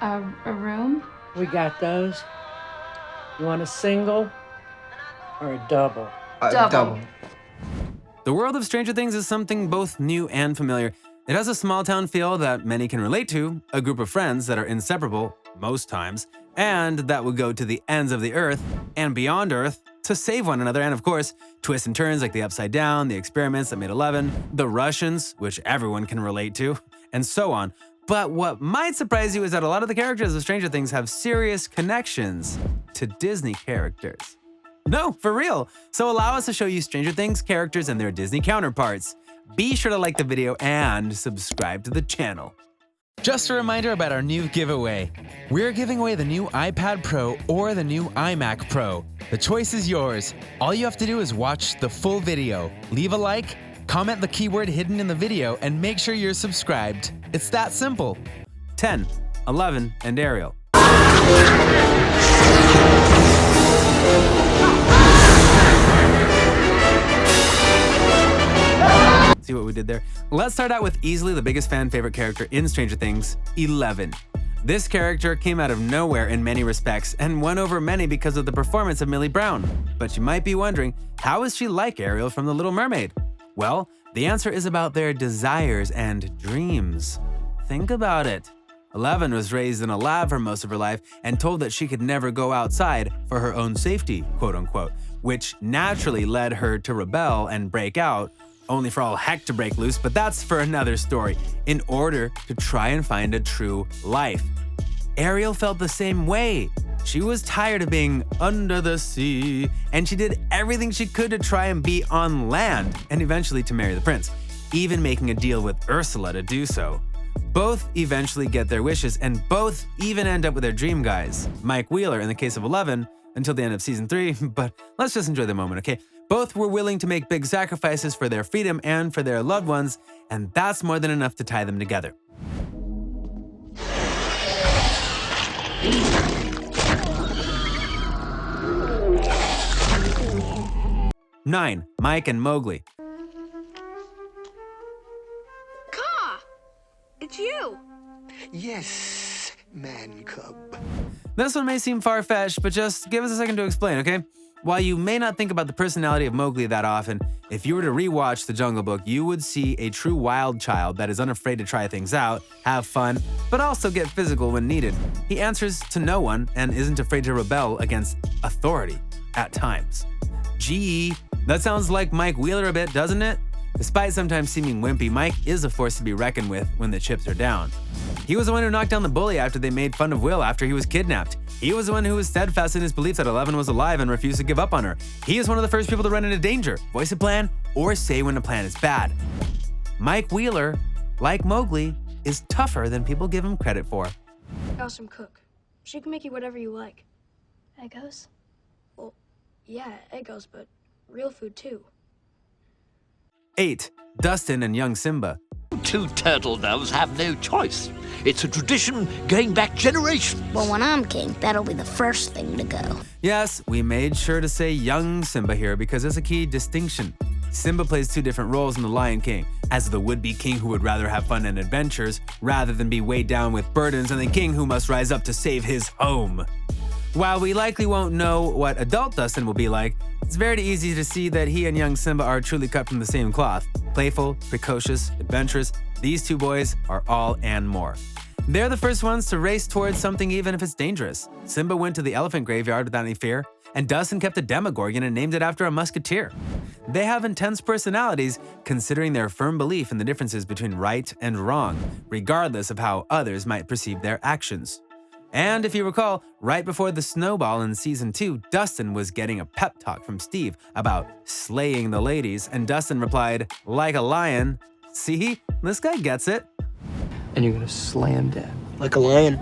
A room? We got those. You want a single or a double? Double. The world of Stranger Things is something both new and familiar. It has a small town feel that many can relate to, a group of friends that are inseparable, most times, and that would go to the ends of the earth and beyond Earth to save one another, and of course, twists and turns like the Upside Down, the experiments that made 11, the Russians, which everyone can relate to, and so on. But what might surprise you is that a lot of the characters of Stranger Things have serious connections to Disney characters. No, for real. So allow us to show you Stranger Things characters and their Disney counterparts. Be sure to like the video and subscribe to the channel. Just a reminder about our new giveaway. We're giving away the new iPad Pro or the new iMac Pro. The choice is yours. All you have to do is watch the full video, leave a like, comment the keyword hidden in the video, and make sure you're subscribed. It's that simple. 10, 11, and Ariel. See what we did there? Let's start out with easily the biggest fan favorite character in Stranger Things, 11. This character came out of nowhere in many respects and won over many because of the performance of Millie Brown. But you might be wondering, how is she like Ariel from The Little Mermaid? Well, the answer is about their desires and dreams. Think about it. 11 was raised in a lab for most of her life and told that she could never go outside for her own safety, quote unquote, which naturally led her to rebel and break out, only for all heck to break loose, but that's for another story, in order to try and find a true life. Ariel felt the same way. She was tired of being under the sea, and she did everything she could to try and be on land, and eventually to marry the prince, even making a deal with Ursula to do so. Both eventually get their wishes, and both even end up with their dream guys, Mike Wheeler in the case of 11, until the end of season 3, but let's just enjoy the moment, okay? Both were willing to make big sacrifices for their freedom and for their loved ones, and that's more than enough to tie them together. Nine, Mike and Mowgli. Ka! It's you! Yes, man cub. This one may seem far-fetched, but just give us a second to explain, okay? While you may not think about the personality of Mowgli that often, if you were to rewatch The Jungle Book, you would see a true wild child that is unafraid to try things out, have fun, but also get physical when needed. He answers to no one and isn't afraid to rebel against authority at times. Gee, that sounds like Mike Wheeler a bit, doesn't it? Despite sometimes seeming wimpy, Mike is a force to be reckoned with when the chips are down. He was the one who knocked down the bully after they made fun of Will after he was kidnapped. He was the one who was steadfast in his belief that 11 was alive and refused to give up on her. He is one of the first people to run into danger, voice a plan, or say when a plan is bad. Mike Wheeler, like Mowgli, is tougher than people give him credit for. Awesome cook. She can make you whatever you like. Eggos? Well, yeah, Eggos, but real food too. 8, Dustin and young Simba. Two turtle doves have no choice. It's a tradition going back generations. Well, when I'm king, that'll be the first thing to go. Yes, we made sure to say young Simba here because there's a key distinction. Simba plays two different roles in The Lion King, as the would-be king who would rather have fun and adventures, rather than be weighed down with burdens, and the king who must rise up to save his home. While we likely won't know what adult Dustin will be like, it's very easy to see that he and young Simba are truly cut from the same cloth. Playful, precocious, adventurous, these two boys are all and more. They're the first ones to race towards something even if it's dangerous. Simba went to the elephant graveyard without any fear, and Dustin kept a Demogorgon and named it after a musketeer. They have intense personalities, considering their firm belief in the differences between right and wrong, regardless of how others might perceive their actions. And if you recall, right before the snowball in season 2, Dustin was getting a pep talk from Steve about slaying the ladies, and Dustin replied, like a lion. See, this guy gets it. And you're gonna slay him dead. Like a lion.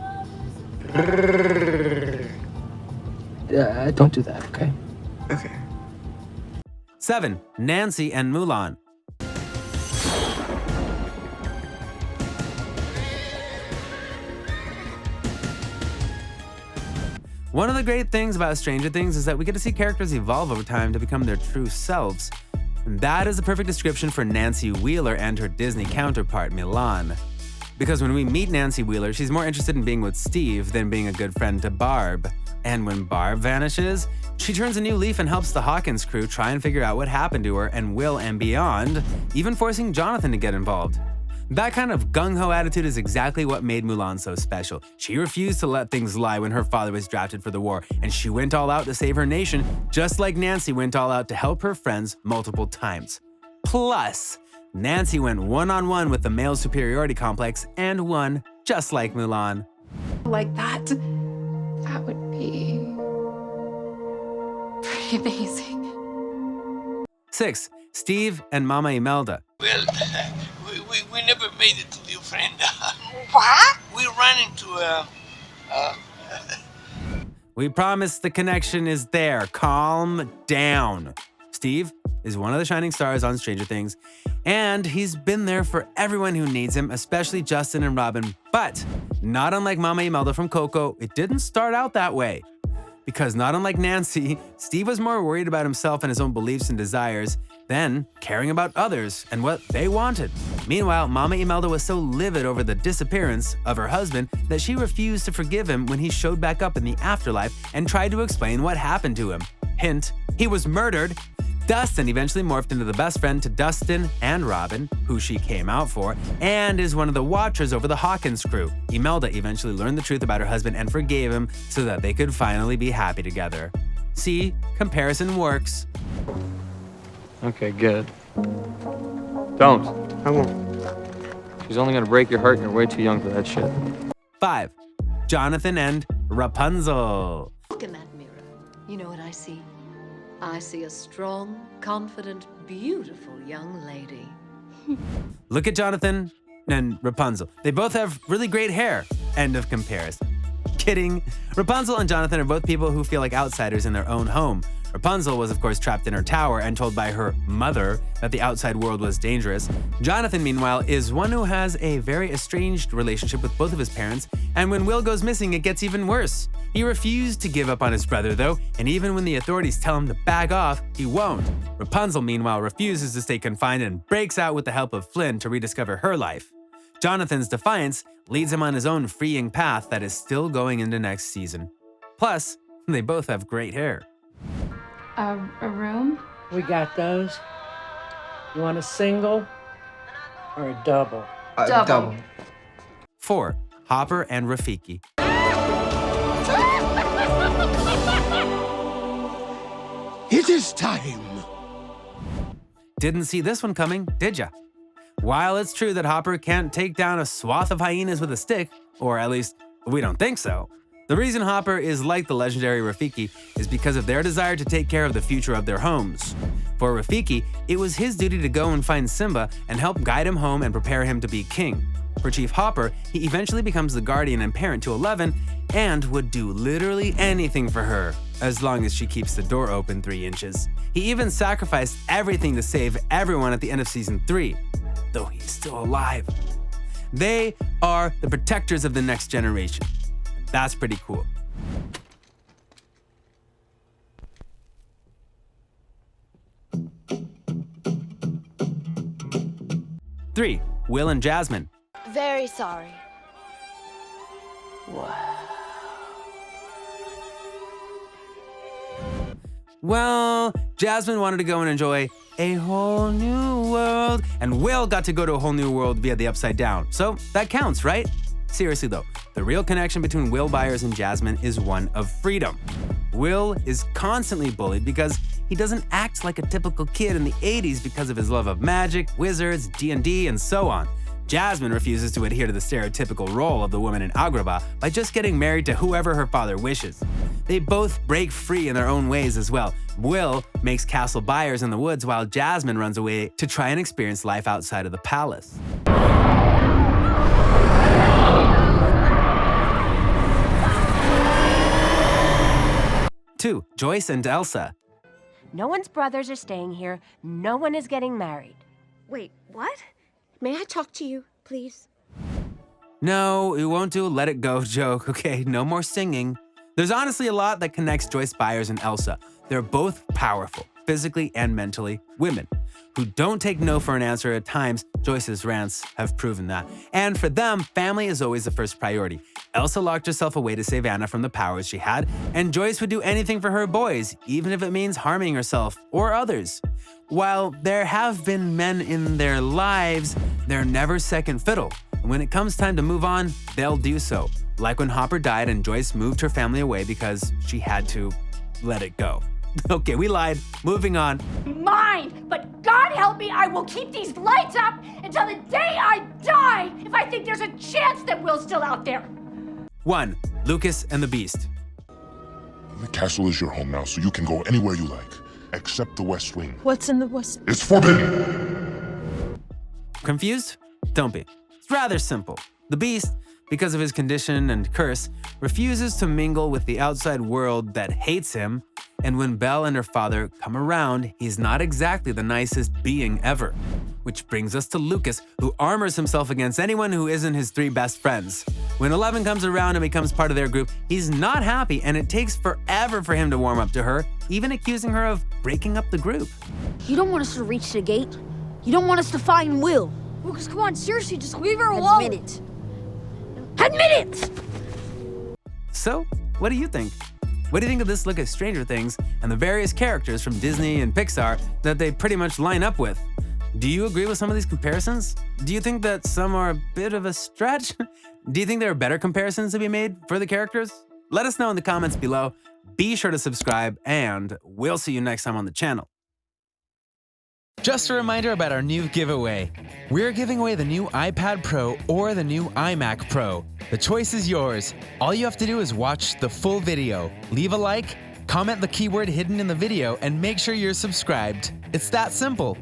Don't do that, okay? Okay. 7, Nancy and Mulan. One of the great things about Stranger Things is that we get to see characters evolve over time to become their true selves. And that is a perfect description for Nancy Wheeler and her Disney counterpart, Mulan. Because when we meet Nancy Wheeler, she's more interested in being with Steve than being a good friend to Barb. And when Barb vanishes, she turns a new leaf and helps the Hawkins crew try and figure out what happened to her and Will and beyond, even forcing Jonathan to get involved. That kind of gung-ho attitude is exactly what made Mulan so special. She refused to let things lie when her father was drafted for the war, and she went all out to save her nation, just like Nancy went all out to help her friends multiple times. Plus, Nancy went one-on-one with the male superiority complex and won, just like Mulan. Like that would be pretty amazing. 6. Steve and Mama Imelda. Well, we never made it to the ofrenda. What? We ran into We promise the connection is there. Calm down. Steve is one of the shining stars on Stranger Things, and he's been there for everyone who needs him, especially Justin and Robin. But not unlike Mama Imelda from Coco, it didn't start out that way. Because not unlike Nancy, Steve was more worried about himself and his own beliefs and desires than caring about others and what they wanted. Meanwhile, Mama Imelda was so livid over the disappearance of her husband that she refused to forgive him when he showed back up in the afterlife and tried to explain what happened to him. Hint, he was murdered. Dustin eventually morphed into the best friend to Dustin and Robin, who she came out for, and is one of the watchers over the Hawkins crew. Imelda eventually learned the truth about her husband and forgave him so that they could finally be happy together. See, comparison works. Okay, good. Don't. I won't. She's only gonna break your heart and you're way too young for that shit. 5. Jonathan and Rapunzel. Look in that mirror. You know what I see? I see a strong, confident, beautiful young lady. Look at Jonathan and Rapunzel. They both have really great hair. End of comparison. Kidding. Rapunzel and Jonathan are both people who feel like outsiders in their own home. Rapunzel was, of course, trapped in her tower and told by her mother that the outside world was dangerous. Jonathan, meanwhile, is one who has a very estranged relationship with both of his parents, and when Will goes missing, it gets even worse. He refused to give up on his brother, though, and even when the authorities tell him to back off, he won't. Rapunzel, meanwhile, refuses to stay confined and breaks out with the help of Flynn to rediscover her life. Jonathan's defiance leads him on his own freeing path that is still going into next season. Plus, they both have great hair. A room? We got those. You want a single or a double? Double. 4. Hopper and Rafiki. It is time. Didn't see this one coming, did ya? While it's true that Hopper can't take down a swath of hyenas with a stick, or at least we don't think so, the reason Hopper is like the legendary Rafiki is because of their desire to take care of the future of their homes. For Rafiki, it was his duty to go and find Simba and help guide him home and prepare him to be king. For Chief Hopper, he eventually becomes the guardian and parent to 11 and would do literally anything for her, as long as she keeps the door open 3 inches. He even sacrificed everything to save everyone at the end of season 3, though he's still alive. They are the protectors of the next generation. That's pretty cool. 3. Will and Jasmine. Very sorry. Well, Jasmine wanted to go and enjoy a whole new world, and Will got to go to a whole new world via the Upside Down. So that counts, right? Seriously though, the real connection between Will Byers and Jasmine is one of freedom. Will is constantly bullied because he doesn't act like a typical kid in the 80s because of his love of magic, wizards, D&D, and so on. Jasmine refuses to adhere to the stereotypical role of the woman in Agrabah by just getting married to whoever her father wishes. They both break free in their own ways as well. Will makes Castle Byers in the woods while Jasmine runs away to try and experience life outside of the palace. 2. Joyce and Elsa. No one's brothers are staying here. No one is getting married. Wait, what? May I talk to you, please? No, we won't do a let it go joke, okay? No more singing. There's honestly a lot that connects Joyce Byers and Elsa. They're both powerful, physically and mentally, women. who don't take no for an answer at times. Joyce's rants have proven that. And for them, family is always the first priority. Elsa locked herself away to save Anna from the powers she had, and Joyce would do anything for her boys, even if it means harming herself or others. While there have been men in their lives, they're never second fiddle. And when it comes time to move on, they'll do so. Like when Hopper died and Joyce moved her family away because she had to let it go. Okay, we lied. Moving on. Mine! But God help me, I will keep these lights up until the day I die if I think there's a chance that Will's still out there. 1. Lucas and the Beast. The castle is your home now, so you can go anywhere you like, except the West Wing. What's in the West? It's forbidden! Confused? Don't be. It's rather simple. The Beast, because of his condition and curse, refuses to mingle with the outside world that hates him, and when Belle and her father come around, he's not exactly the nicest being ever. Which brings us to Lucas, who armors himself against anyone who isn't his 3 best friends. When 11 comes around and becomes part of their group, he's not happy, and it takes forever for him to warm up to her, even accusing her of breaking up the group. You don't want us to reach the gate? You don't want us to find Will? Lucas, come on, seriously, just leave her alone. Admit it. Admit it! So, what do you think? What do you think of this look at Stranger Things and the various characters from Disney and Pixar that they pretty much line up with? Do you agree with some of these comparisons? Do you think that some are a bit of a stretch? Do you think there are better comparisons to be made for the characters? Let us know in the comments below. Be sure to subscribe, and we'll see you next time on the channel. Just a reminder about our new giveaway. We're giving away the new iPad Pro or the new iMac Pro. The choice is yours. All you have to do is watch the full video, leave a like, comment the keyword hidden in the video, and make sure you're subscribed. It's that simple.